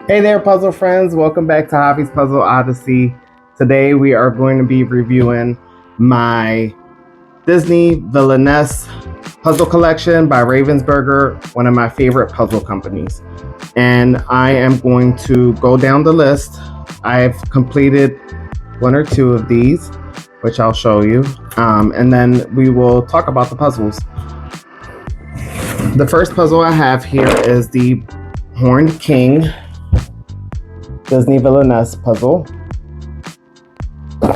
Hey there, puzzle friends. Welcome back to Hobby's Puzzle Odyssey. Today we are going to be reviewing my Disney Villainous puzzle collection by Ravensburger, one of my favorite puzzle companies. And I am going to go down the list. I've completed one or two of these, which I'll show you. And then we will talk about the puzzles. The first puzzle I have here is the Horned King Disney Villainous puzzle.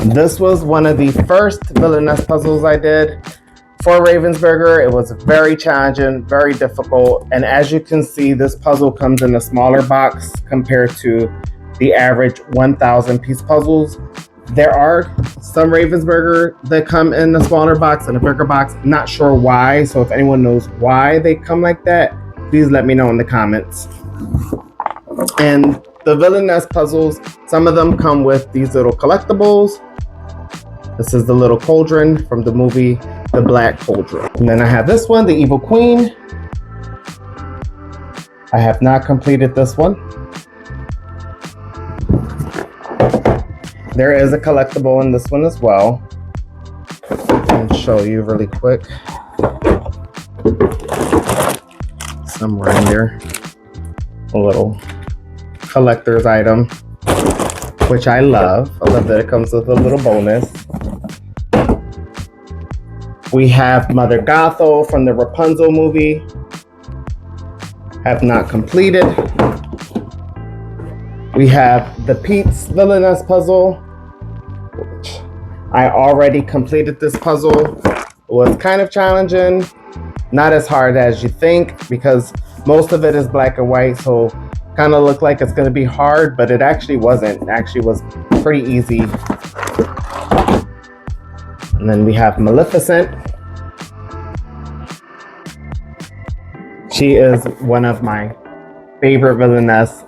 This was one of the first Villainous puzzles I did for Ravensburger. It was very challenging, very difficult, and as you can see, this puzzle comes in a smaller box compared to the average 1,000 piece puzzles. There are some Ravensburger that come in a smaller box and a bigger box. Not sure why, so if anyone knows why they come like that, please let me know in the comments. And the Villainous puzzles, some of them come with these little collectibles. This is the little cauldron from the movie The Black Cauldron. And then I have this one, the Evil Queen. I have not completed this one. There is a collectible in this one as well. I'll show you really quick. Somewhere in there, a little collector's item, which I love. I love that it comes with a little bonus. We have Mother Gothel from the Rapunzel movie. Have not completed. We have the Pete's Villainous puzzle, which I already completed this puzzle. It was kind of challenging, not as hard as you think, because most of it is black and white, so kind of looked like it's going to be hard, but it actually wasn't. It actually was pretty easy. And then we have Maleficent. She is one of my favorite villainess.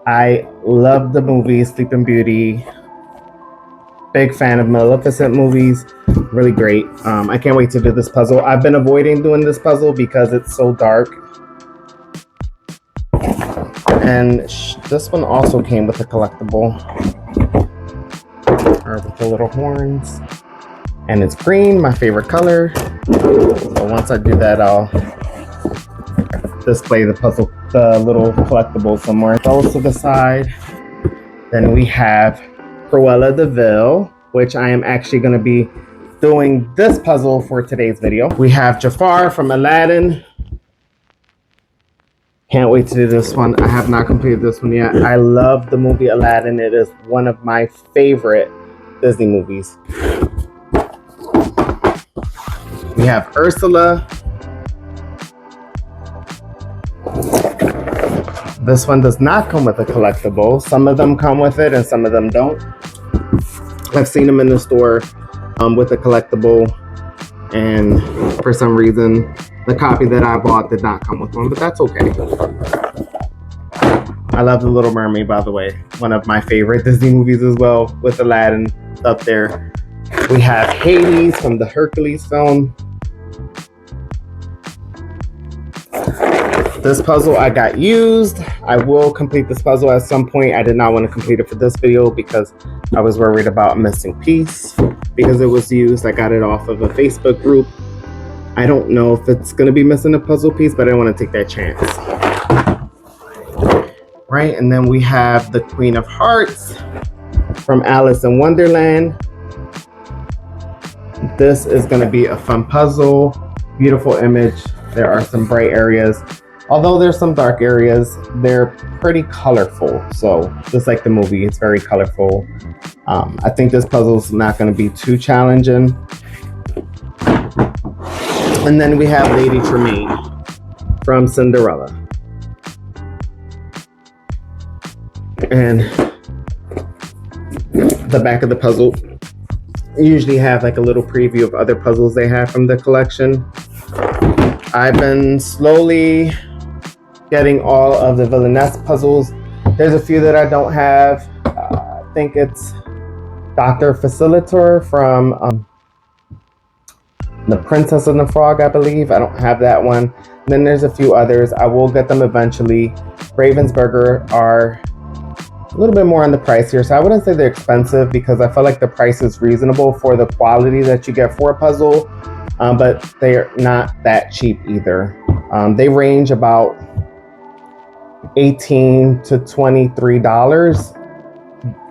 I love the movie Sleeping Beauty. Big fan of Maleficent movies. Really great. I can't wait to do this puzzle. I've been avoiding doing this puzzle because it's so dark. And this one also came with a collectible, or with the little horns, and it's green, my favorite color. So once I do that, I'll display the little collectible somewhere. Those to the side. Then we have Cruella de Vil, which I am actually going to be doing this puzzle for today's video. We have Jafar from Aladdin. Can't wait to do this one. I have not completed this one yet. I love the movie Aladdin. It is one of my favorite Disney movies. We have Ursula. This one does not come with a collectible. Some of them come with it and some of them don't. I've seen them in the store with a collectible, and for some reason the copy that I bought did not come with one, but that's okay. I love The Little Mermaid, by the way. One of my favorite Disney movies as well, with Aladdin up there. We have Hades from the Hercules film. This puzzle I got used. I will complete this puzzle at some point. I did not want to complete it for this video because I was worried about a missing piece. Because it was used, I got it off of a Facebook group. I don't know if it's going to be missing a puzzle piece, but I didn't want to take that chance. Right, and then we have the Queen of Hearts from Alice in Wonderland. This is going to be a fun puzzle. Beautiful image. There are some bright areas. Although there's some dark areas, they're pretty colorful. So just like the movie, it's very colorful. I think this puzzle is not going to be too challenging. And then we have Lady Tremaine from Cinderella. And the back of the puzzle usually have like a little preview of other puzzles they have from the collection. I've been slowly getting all of the Villainous puzzles. There's a few that I don't have. I think it's Dr. Facilitator from the Princess and the Frog, I believe. I don't have that one. Then there's a few others. I will get them eventually. Ravensburger are a little bit more on the pricier, so I wouldn't say they're expensive because I feel like the price is reasonable for the quality that you get for a puzzle, but they're not that cheap either. They range about $18 to $23.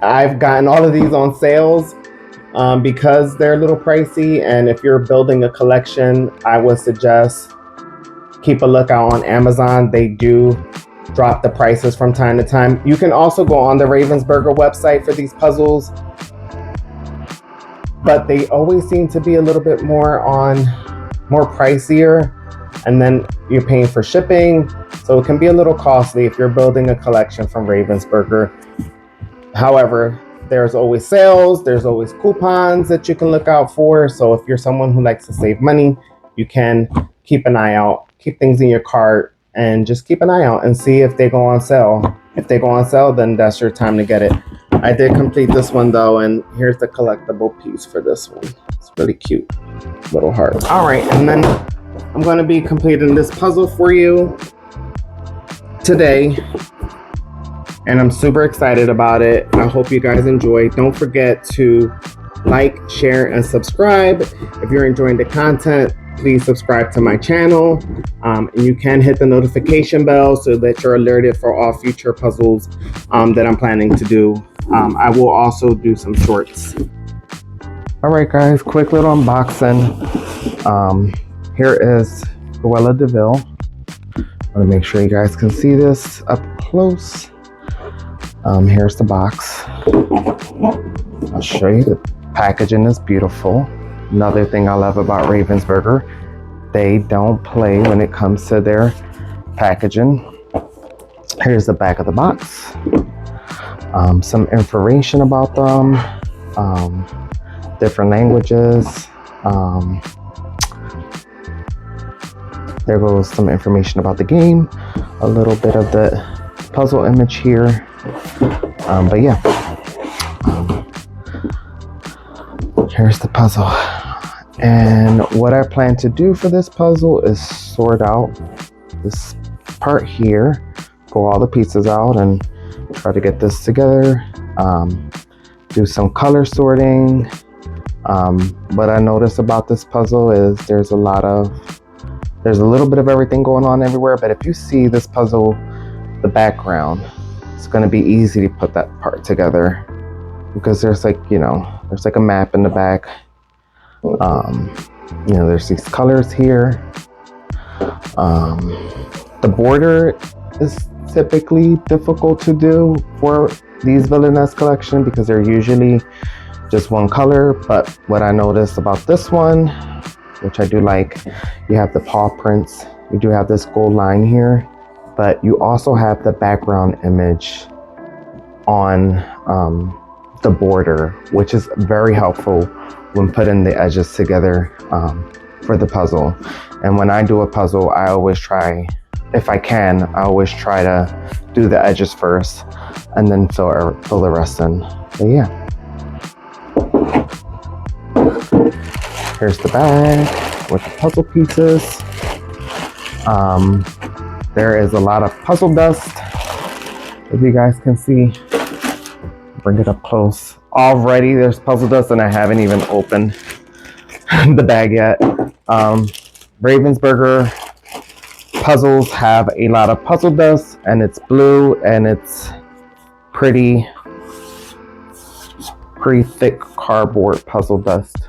I've gotten all of these on sales because they're a little pricey, and if you're building a collection, I would suggest keep a lookout on Amazon. They do drop the prices from time to time. You can also go on the Ravensburger website for these puzzles, but they always seem to be a little bit more pricier, and then you're paying for shipping, so it can be a little costly if you're building a collection from Ravensburger. However, there's always sales, there's always coupons that you can look out for, so if you're someone who likes to save money, you can keep an eye out, keep things in your cart, and just keep an eye out and see if they go on sale. If they go on sale, then that's your time to get it. I did complete this one though, and here's the collectible piece for this one. It's really cute, little heart. All right, and then I'm going to be completing this puzzle for you today, and I'm super excited about it. I hope you guys enjoy. Don't forget to like, share, and subscribe. If you're enjoying the content, please subscribe to my channel, and you can hit the notification bell so that you're alerted for all future puzzles that I'm planning to do. I will also do some shorts. All right, guys, quick little unboxing. Here is Cruella de Vil. I want to make sure you guys can see this up close. Here's the box. I'll show you. The packaging is beautiful. Another thing I love about Ravensburger, they don't play when it comes to their packaging. Here's the back of the box. Some information about them, different languages. There goes some information about the game, a little bit of the puzzle image here. But yeah, here's the puzzle. And what I plan to do for this puzzle is sort out this part here, pull all the pieces out and try to get this together, do some color sorting. What I noticed about this puzzle is there's a little bit of everything going on everywhere, but if you see this puzzle, the background, it's going to be easy to put that part together because there's like a map in the back. There's these colors here. The border is typically difficult to do for these Villainous collection because they're usually just one color, but what I noticed about this one, which I do like, you have the paw prints, you do have this gold line here, but you also have the background image on the border, which is very helpful when putting the edges together for the puzzle. And when I do a puzzle, I always try, if I can, I always try to do the edges first and then fill the rest in. But yeah. Here's the bag with the puzzle pieces. There is a lot of puzzle dust, if you guys can see. Bring it up close. Already there's puzzle dust and I haven't even opened the bag yet. Ravensburger puzzles have a lot of puzzle dust, and it's blue and it's pretty thick cardboard puzzle dust.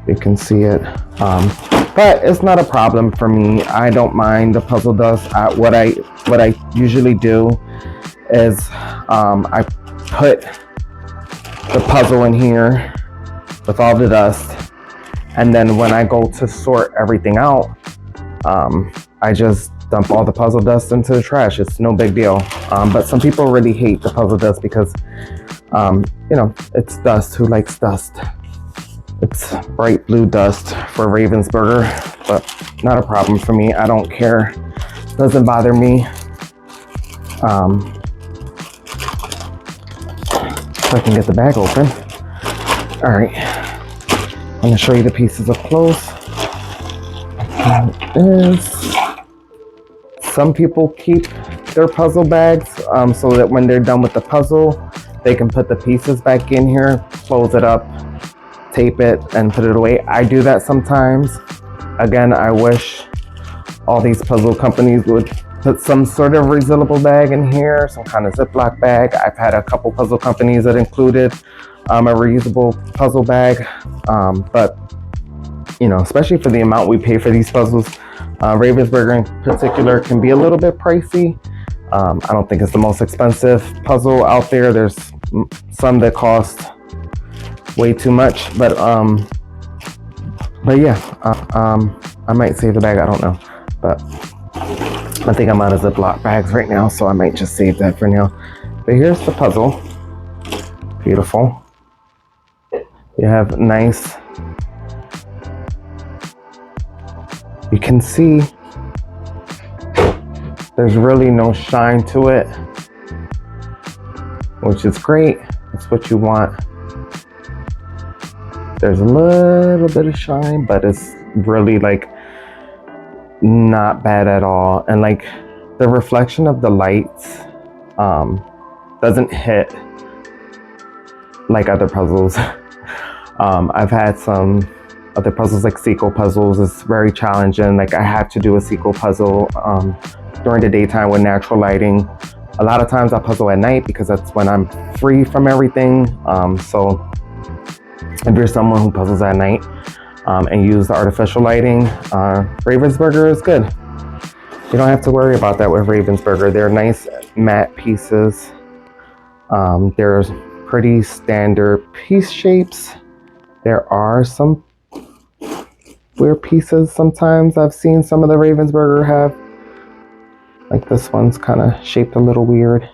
You can see it, but it's not a problem for me. I don't mind the puzzle dust. What I usually do is I put the puzzle in here with all the dust, and then when I go to sort everything out, I just dump all the puzzle dust into the trash. It's no big deal. But some people really hate the puzzle dust because it's dust. Who likes dust? It's bright blue dust for Ravensburger, but not a problem for me. I don't care. Doesn't bother me. So I can get the bag open. All right. I'm gonna show you the pieces up close. Here it is. Some people keep their puzzle bags so that when they're done with the puzzle, they can put the pieces back in here, close it up, tape it, and put it away. I do that sometimes. Again, I wish all these puzzle companies would put some sort of resealable bag in here, some kind of Ziploc bag. I've had a couple puzzle companies that included a reusable puzzle bag, but you know, especially for the amount we pay for these puzzles, Ravensburger in particular can be a little bit pricey. I don't think it's the most expensive puzzle out there. There's some that cost way too much, but yeah, I might save the bag. I don't know, but I think I'm out of Ziploc bags right now, so I might just save that for now. But here's the puzzle. Beautiful. You have nice. You can see there's really no shine to it, which is great. That's what you want. There's a little bit of shine, but it's really like not bad at all. And like the reflection of the lights doesn't hit like other puzzles. I've had some other puzzles like sequel puzzles. It's very challenging. Like I have to do a sequel puzzle during the daytime with natural lighting. A lot of times I puzzle at night because that's when I'm free from everything. So if you're someone who puzzles at night and use the artificial lighting, Ravensburger is good. You don't have to worry about that with Ravensburger. They're nice matte pieces. They're pretty standard piece shapes. There are some weird pieces sometimes. I've seen some of the Ravensburger have. Like this one's kind of shaped a little weird.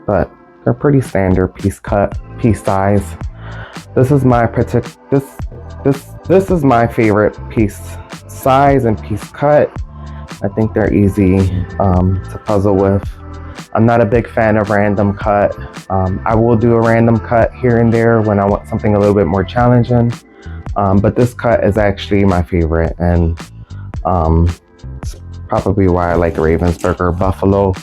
But they're pretty standard piece cut, piece size. This is my this is my favorite piece size and piece cut. I think they're easy to puzzle with. I'm not a big fan of random cut. I will do a random cut here and there when I want something a little bit more challenging. But this cut is actually my favorite, and it's probably why I like Ravensburger Buffalo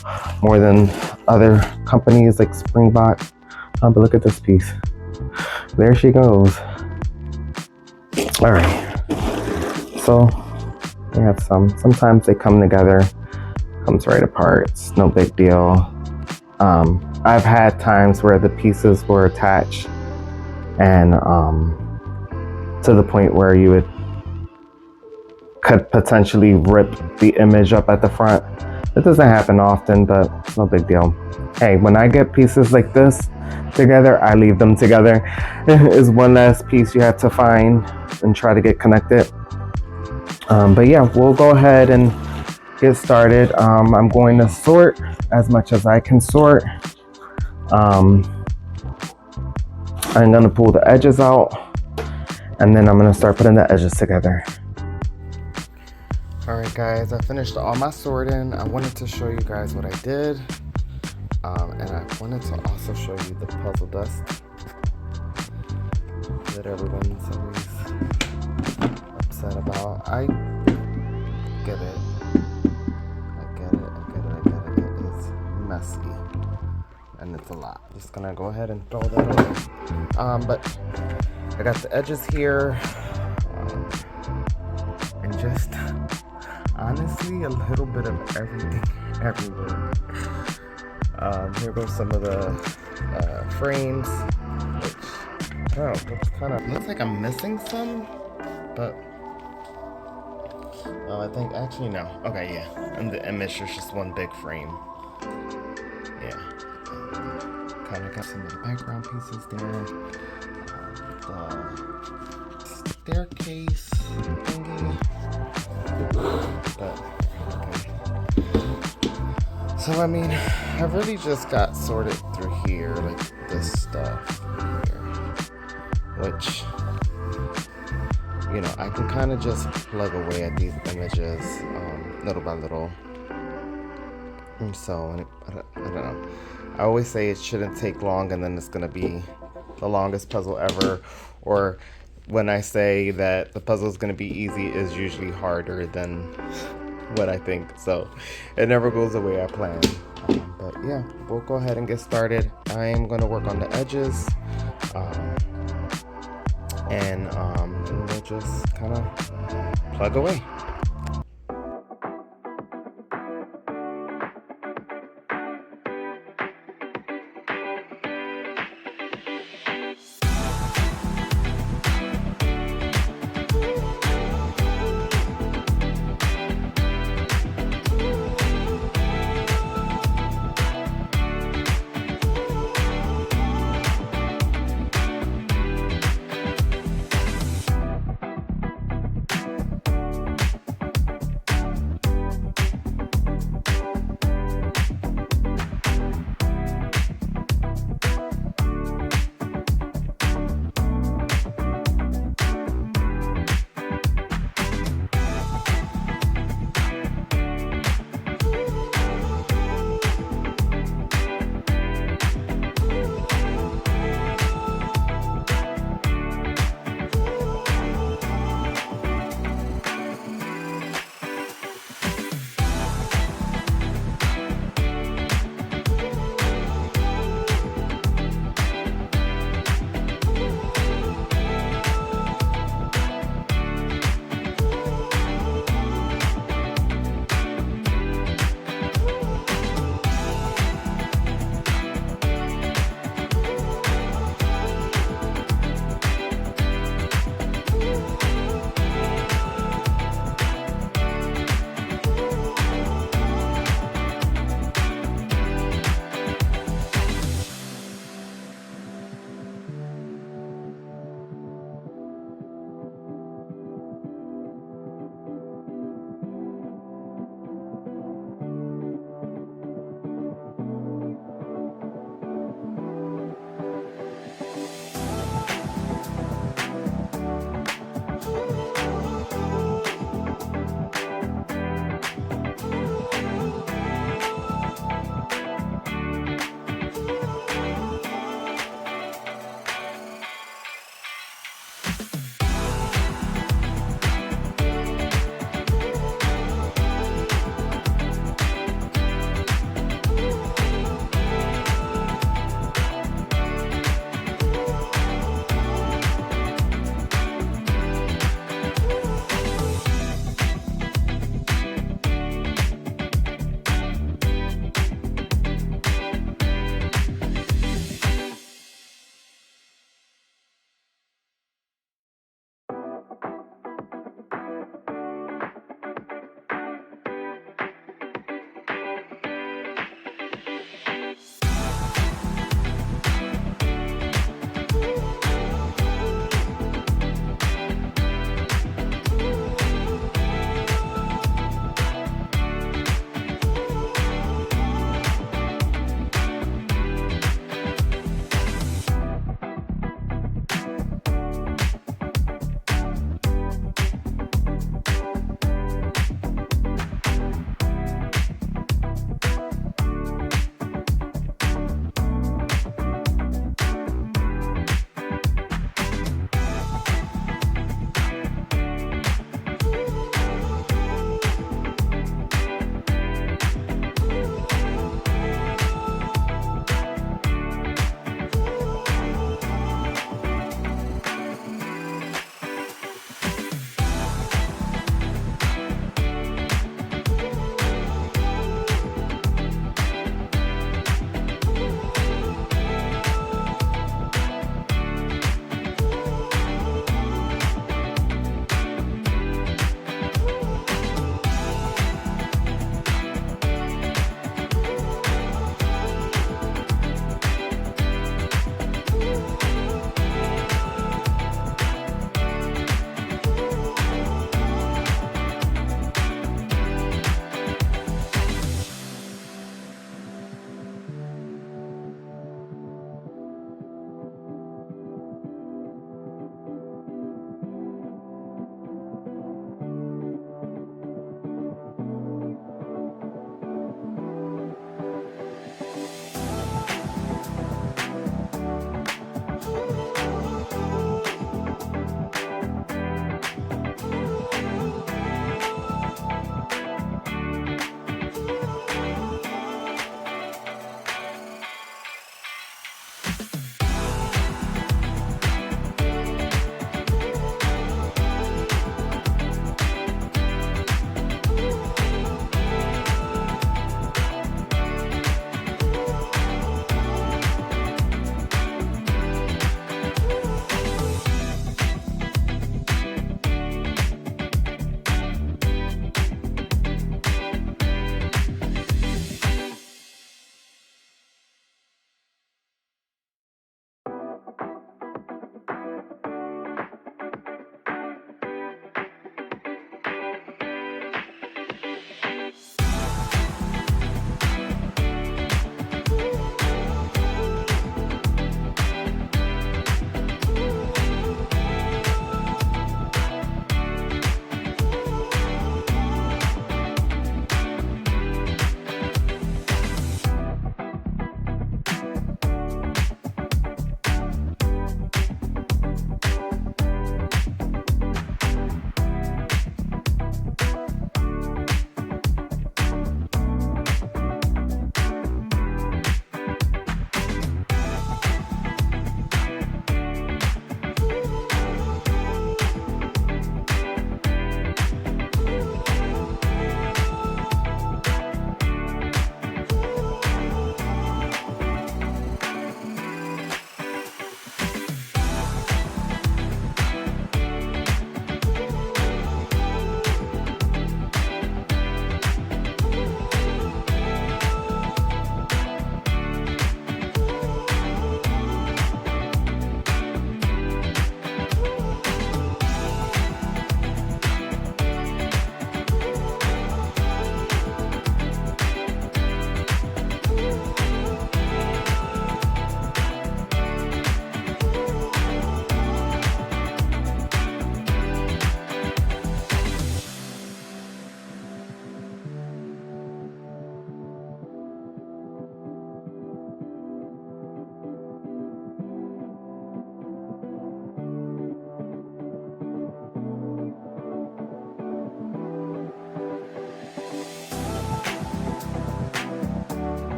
more than other companies like Springbok. But look at this piece. There she goes. All right. So we have some. Sometimes they come together. Comes right apart. It's no big deal. I've had times where the pieces were attached and to the point where you could potentially rip the image up at the front. It doesn't happen often, but it's no big deal. Hey, when I get pieces like this together, I leave them together. It's one last piece you have to find and try to get connected. But yeah, we'll go ahead and get started. I'm going to sort as much as I can sort. I'm going to pull the edges out, and then I'm going to start putting the edges together. Alright guys, I finished all my sorting. I wanted to show you guys what I did, and I wanted to also show you the puzzle dust that everyone's always upset about. I get it. It is messy and it's a lot. Just gonna go ahead and throw that away. But I got the edges here, and just honestly a little bit of everything everywhere. Here goes some of the frames, which I don't know, kind of looks like I'm missing some, but I think actually no. Okay, yeah, and the image is just one big frame. Yeah, kind of got some of the background pieces there. The staircase thingy. But okay. So I mean, I really just got sorted through here, like this stuff here, which, you know, I can kind of just plug away at these images little by little. And so I don't know. I always say it shouldn't take long, and then it's gonna be the longest puzzle ever, or when I say that the puzzle is going to be easy, is usually harder than what I think. So it never goes the way I plan. But yeah, we'll go ahead and get started. I am going to work on the edges, and we'll just kind of plug away.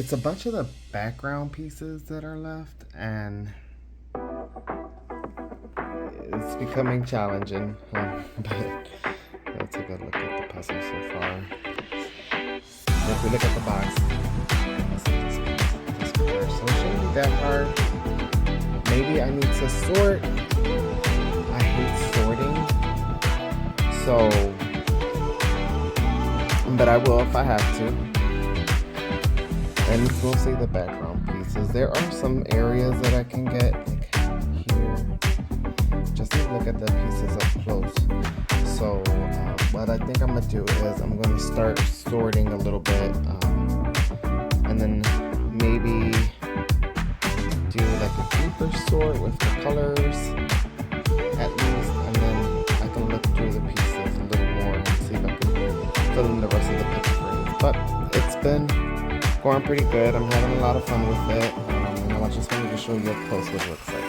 it's a bunch of the background pieces that are left, and it's becoming challenging. But let's take a look at the puzzle so far. If we look at the box, so it shouldn't be that hard. Maybe I need to sort. I hate sorting, but I will if I have to. And it's mostly the background pieces. There are some areas that I can get, like here. Just to look at the pieces up close. So what I think I'm gonna do is I'm gonna start sorting a little bit, and then maybe do like a deeper sort with the colors at least, and then I can look through the pieces a little more and see if I can fill in the rest of the picture frames. But it's been going pretty good. I'm having a lot of fun with it, and I just wanted to show you up close what it looks like.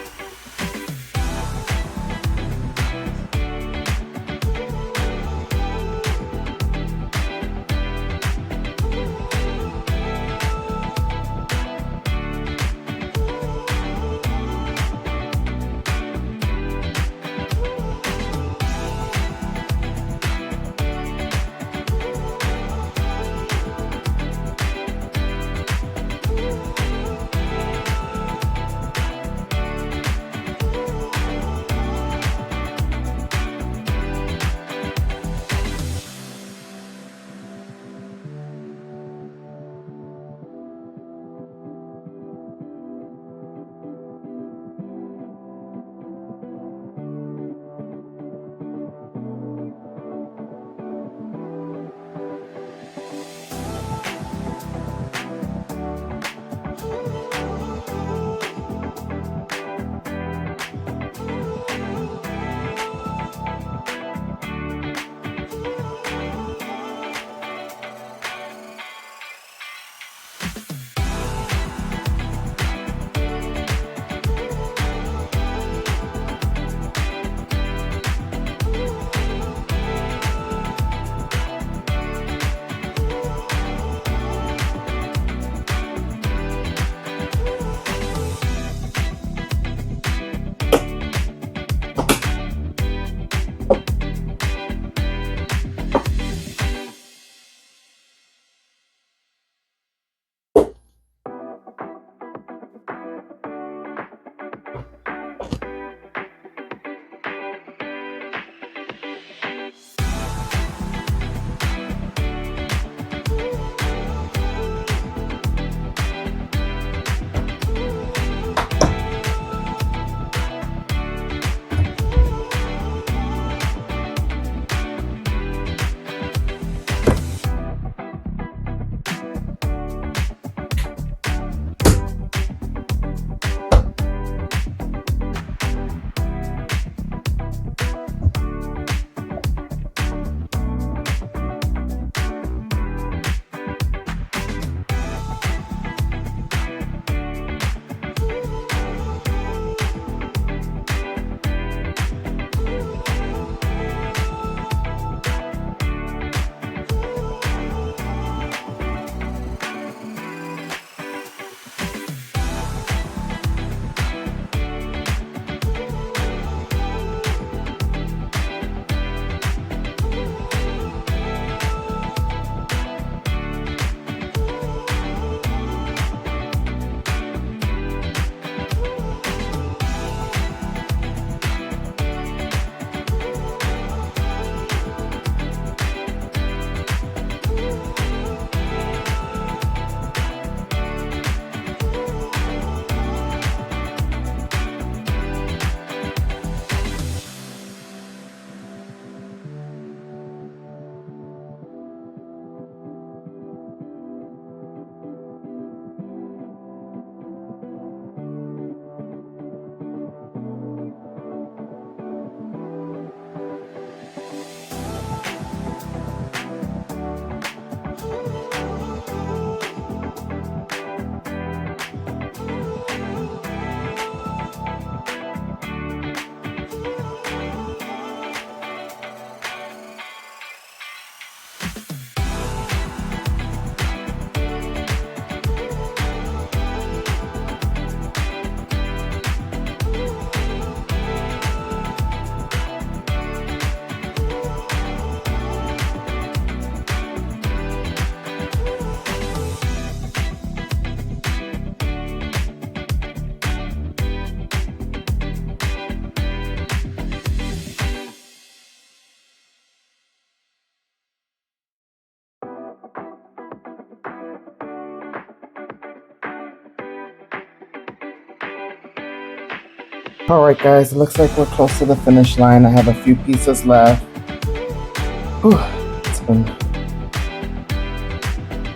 All right, guys, it looks like we're close to the finish line. I have a few pieces left. Whew, it's been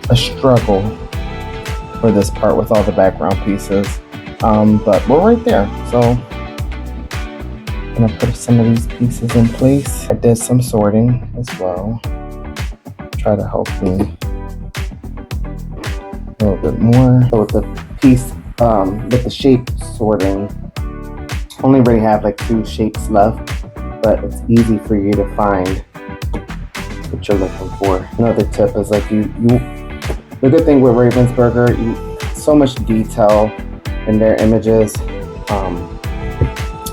a struggle for this part with all the background pieces, but we're right there. So I'm gonna put some of these pieces in place. I did some sorting as well. Try to help me a little bit more. So with the piece, with the shape sorting, only really have like 2 shapes left, but it's easy for you to find what you're looking for. Another tip is like the good thing with Ravensburger, so much detail in their images,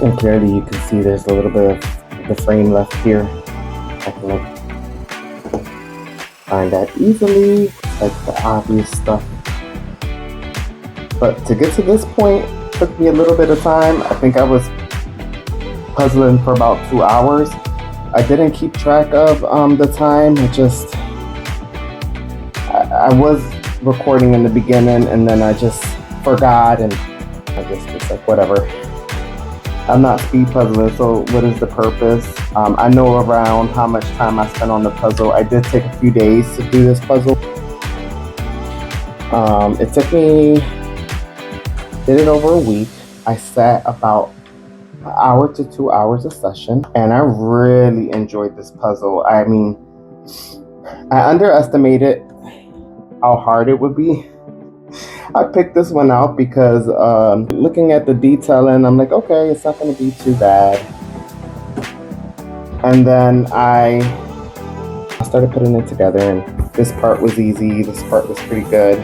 and clearly you can see there's a little bit of the frame left here. I can like find that easily, like the obvious stuff. But to get to this point took me a little bit of time. I think I was puzzling for about 2 hours. I didn't keep track of the time. I was recording in the beginning and then I just forgot, and I just was like, whatever. I'm not speed puzzling, so what is the purpose? I know around how much time I spent on the puzzle. I did take a few days to do this puzzle. It took me, did it over a week. I sat about an hour to 2 hours a session, and I really enjoyed this puzzle. I mean, I underestimated how hard it would be. I picked this one out because looking at the detailing, I'm like, okay, it's not going to be too bad. And then I started putting it together, and this part was easy. This part was pretty good.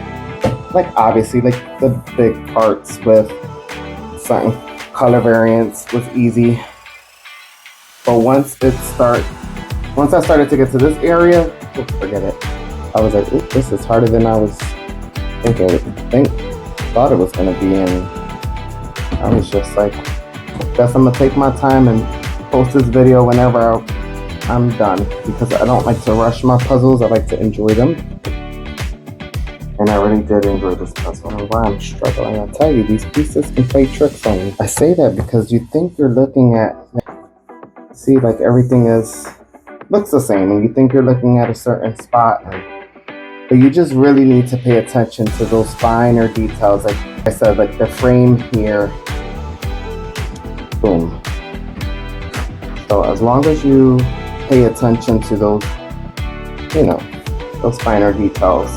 Like obviously, like the big parts with certain color variants was easy. But once I started to get to this area, forget it. I was like, this is harder than I was thought it was gonna be, and I was just like, guess I'm gonna take my time and post this video whenever I'm done, because I don't like to rush my puzzles. I like to enjoy them, and I really did enjoy this puzzle. And why I'm struggling, I'll tell you, these pieces can play tricks on you. I say that because you think you're looking at, see, like everything looks the same, and you think you're looking at a certain spot, but you just really need to pay attention to those finer details. Like I said, like the frame here, boom. So as long as you pay attention to those, those finer details.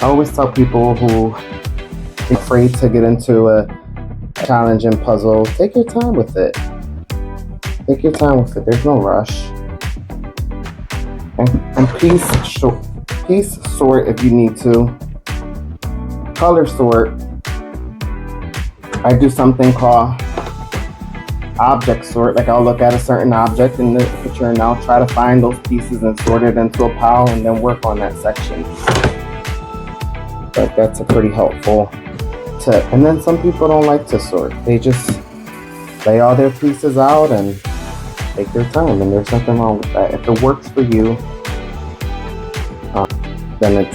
I always tell people who are afraid to get into a challenging puzzle, take your time with it. Take your time with it. There's no rush. And piece sort if you need to. Color sort. I do something called object sort. Like I'll look at a certain object in the picture and I'll try to find those pieces and sort it into a pile and then work on that section. But that's a pretty helpful tip. And then some people don't like to sort. They just lay all their pieces out and take their time, and there's nothing wrong with that. If it works for you, then it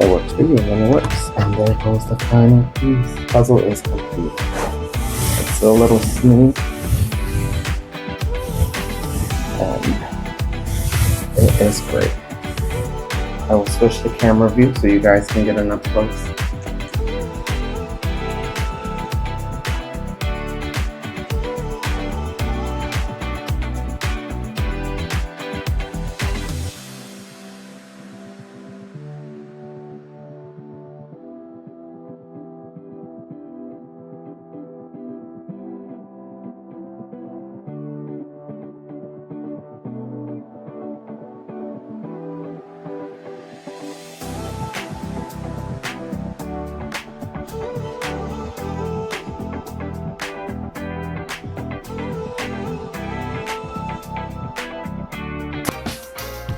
works for you, and it works. And there goes the final piece. Puzzle is complete. It's a little smooth, and it is great. I will switch the camera view so you guys can get an up close.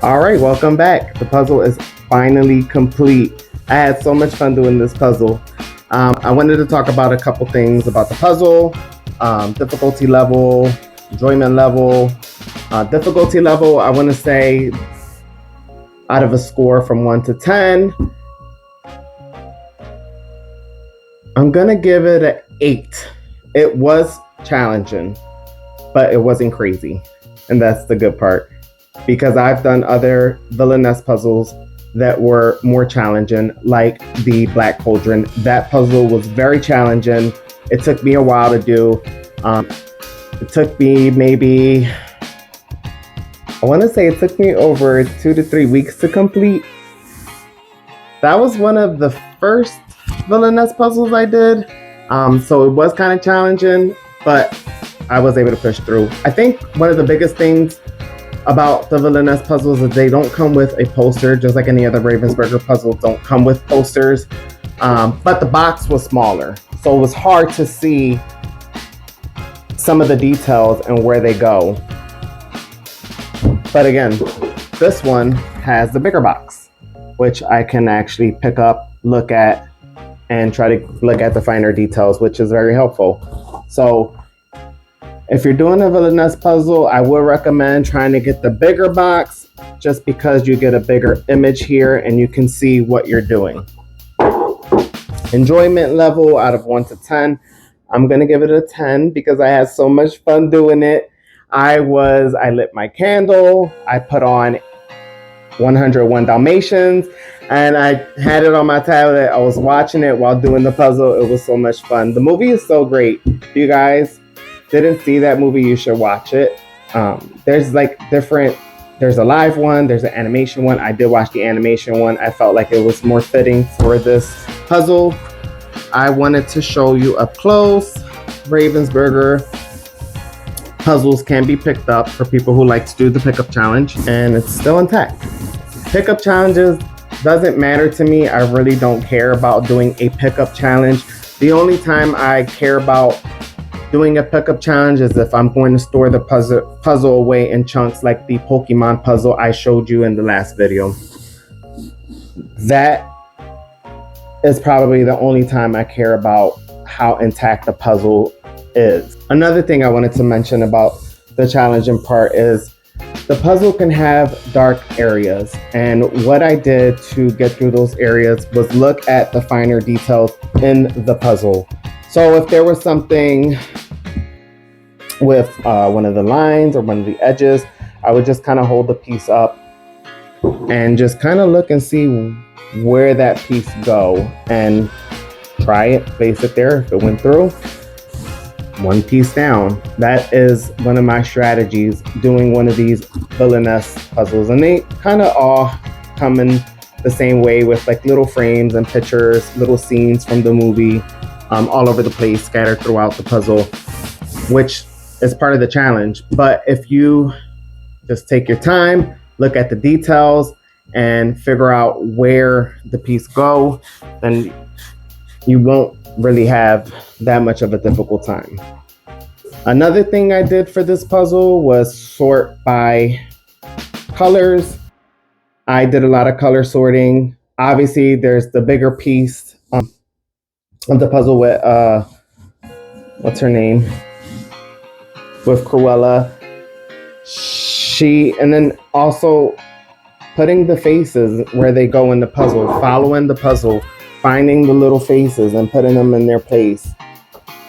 All right, welcome back. The puzzle is finally complete. I had so much fun doing this puzzle. I wanted to talk about a couple things about the puzzle, difficulty level, enjoyment level. Difficulty level, I want to say out of a score from 1 to 10, I'm going to give it an 8. It was challenging, but it wasn't crazy. And that's the good part, because I've done other Villainous puzzles that were more challenging, like the Black Cauldron. That puzzle was very challenging. It took me a while to do. It took me maybe, I want to say it took me over 2 to 3 weeks to complete. That was one of the first Villainous puzzles I did. So it was kind of challenging, but I was able to push through. I think one of the biggest things about the Villainous puzzles is they don't come with a poster, just like any other Ravensburger puzzles don't come with posters. But the box was smaller, so it was hard to see some of the details and where they go. But again, this one has the bigger box, which I can actually pick up, look at, and try to look at the finer details, which is very helpful. So if you're doing a Villainous puzzle, I would recommend trying to get the bigger box, just because you get a bigger image here and you can see what you're doing. Enjoyment level out of 1 to 10, I'm gonna give it a 10 because I had so much fun doing it. I lit my candle, I put on 101 Dalmatians, and I had it on my tablet. I was watching it while doing the puzzle. It was so much fun. The movie is so great. If you guys didn't see that movie, you should watch it. There's a live one, there's an animation one. I did watch the animation one. I felt like it was more fitting for this puzzle. I wanted to show you up close. Ravensburger puzzles can be picked up for people who like to do the pickup challenge, and it's still intact. Pickup challenges doesn't matter to me. I really don't care about doing a pickup challenge. The only time I care about doing a pickup challenge is if I'm going to store the puzzle away in chunks, like the Pokemon puzzle I showed you in the last video. That is probably the only time I care about how intact the puzzle is. Another thing I wanted to mention about the challenging part is the puzzle can have dark areas, and what I did to get through those areas was look at the finer details in the puzzle. So if there was something with one of the lines or one of the edges, I would just kind of hold the piece up and just kind of look and see where that piece go, and try it, place it there. If it went through, one piece down. That is one of my strategies doing one of these Villainous puzzles, and they kind of all come in the same way, with like little frames and pictures, little scenes from the movie, all over the place, scattered throughout the puzzle, which is part of the challenge. But if you just take your time, look at the details, and figure out where the piece go, then you won't really have that much of a difficult time. Another thing I did for this puzzle was sort by colors. I did a lot of color sorting. Obviously, there's the bigger piece of the puzzle with what's her name? With Cruella. And then also putting the faces where they go in the puzzle, following the puzzle, finding the little faces and putting them in their place.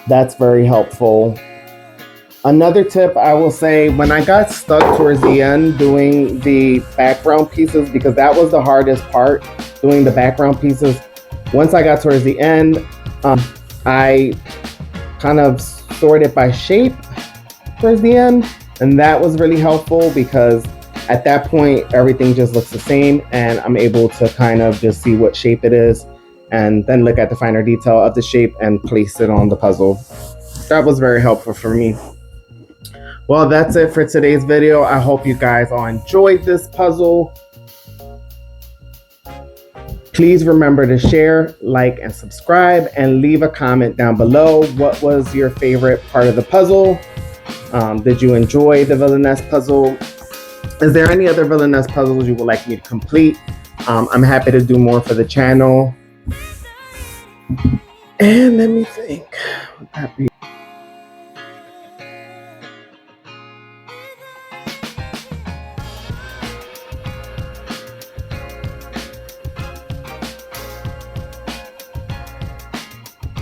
That's very helpful. Another tip I will say, when I got stuck towards the end doing the background pieces, because that was the hardest part, doing the background pieces. Once I got towards the end, I kind of sorted by shape towards the end, and that was really helpful because at that point everything just looks the same, and I'm able to kind of just see what shape it is and then look at the finer detail of the shape and place it on the puzzle. That was very helpful for me. Well, that's it for today's video. I hope you guys all enjoyed this puzzle. Please remember to share, like, and subscribe, and leave a comment down below. What was your favorite part of the puzzle? Did you enjoy the Villainous puzzle? Is there any other Villainous puzzles you would like me to complete? I'm happy to do more for the channel. And let me think. Would that be